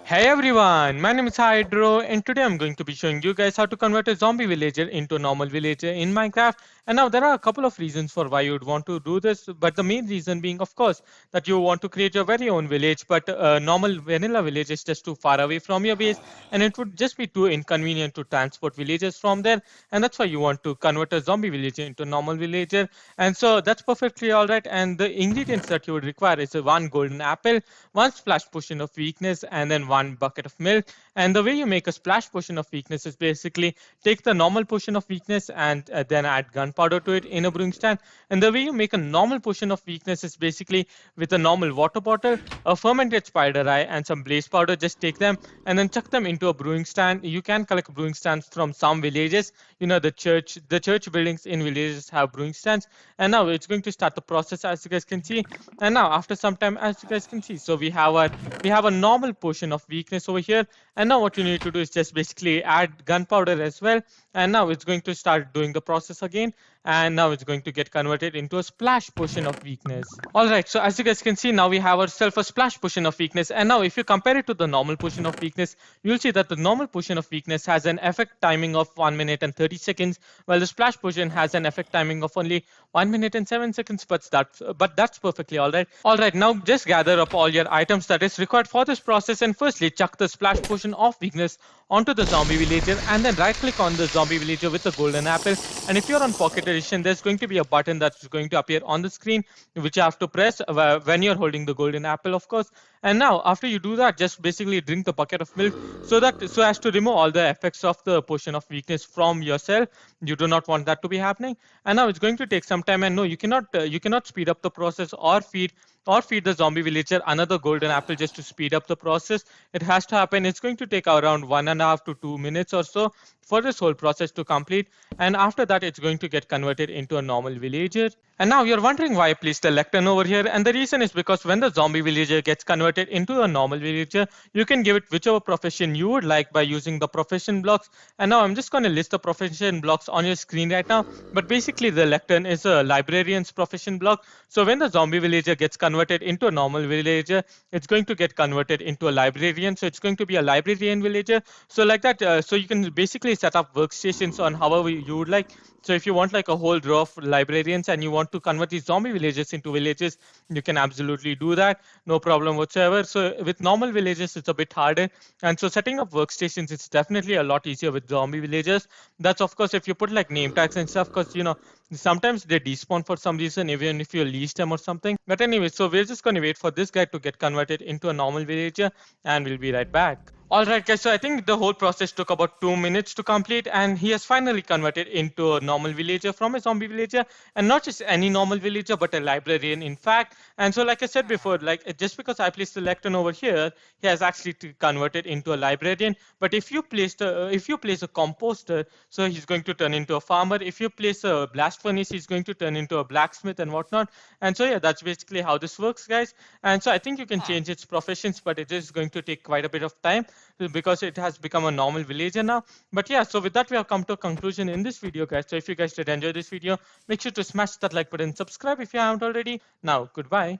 Hey everyone, my name is Hydro and today I'm going to be showing you guys how to convert a zombie villager into a normal villager in Minecraft. And now there are a couple of reasons for why you would want to do this, but the main reason being of course that you want to create your very own village, but a normal vanilla village is just too far away from your base and it would just be too inconvenient to transport villagers from there, and that's why you want to convert a zombie villager into a normal villager. And so that's perfectly alright, and the ingredients that you would require is a one golden apple, one splash potion of weakness, and then one bucket of milk. And the way you make a splash potion of weakness is basically take the normal potion of weakness and then add gunpowder to it in a brewing stand. And the way you make a normal potion of weakness is basically with a normal water bottle, a fermented spider eye, and some blaze powder. Just take them and then chuck them into a brewing stand. You can collect brewing stands from some villages. You know, the church buildings in villages have brewing stands. And now it's going to start the process, as you guys can see. And now after some time, as you guys can see, so we have a normal potion of weakness over here. And now what you need to do is just basically add gunpowder as well. And now it's going to start doing the process again, and now it's going to get converted into a splash potion of weakness. All right, so as you guys can see, now we have ourselves a splash potion of weakness. And now if you compare it to the normal potion of weakness, you'll see that the normal potion of weakness has an effect timing of 1 minute and 30 seconds, while the splash potion has an effect timing of only 1 minute and 7 seconds. But that's perfectly all right. All right, now just gather up all your items that is required for this process, and firstly chuck the splash potion of weakness onto the zombie villager, and then right click on the zombie villager with the golden apple. And if you're on Pocket Edition, there's going to be a button that's going to appear on the screen, which you have to press when you're holding the golden apple, of course. And now after you do that, just basically drink the bucket of milk so as to remove all the effects of the potion of weakness from yourself. You do not want that to be happening. And now it's going to take some time, and no, you cannot speed up the process or feed the zombie villager another golden apple just to speed up the process. It has to happen. It's going to take around 1.5 to 2 minutes or so for this whole process to complete. And after that, it's going to get converted into a normal villager. And now you're wondering why I placed the lectern over here. And the reason is because when the zombie villager gets converted into a normal villager, you can give it whichever profession you would like by using the profession blocks. And now I'm just going to list the profession blocks on your screen right now. But basically, the lectern is a librarian's profession block. So when the zombie villager gets converted into a normal villager, it's going to get converted into a librarian. So it's going to be a librarian villager. So like that, so you can basically set up workstations on however you would like. So if you want like a whole row of librarians and you want to convert these zombie villages into villages, you can absolutely do that. No problem whatsoever. So with normal villages, it's a bit harder. And so setting up workstations, it's definitely a lot easier with zombie villages. That's of course if you put like name tags and stuff, because you know sometimes they despawn for some reason, even if you lease them or something. But anyway, so we're just going to wait for this guy to get converted into a normal villager, and we'll be right back. Alright guys, so I think the whole process took about 2 minutes to complete, and he has finally converted into a normal villager from a zombie villager, and not just any normal villager but a librarian in fact. And so like I said before, like just because I placed the lectern over here, he has actually converted into a librarian. But if you place a composter, so he's going to turn into a farmer. If you place a blast furnace, he's going to turn into a blacksmith and whatnot. And so yeah, that's basically how this works guys. And so I think you can change its professions, but it is going to take quite a bit of time because it has become a normal villager now. But yeah, so with that, we have come to a conclusion in this video, guys. So if you guys did enjoy this video, make sure to smash that like button, subscribe if you haven't already. Now, goodbye.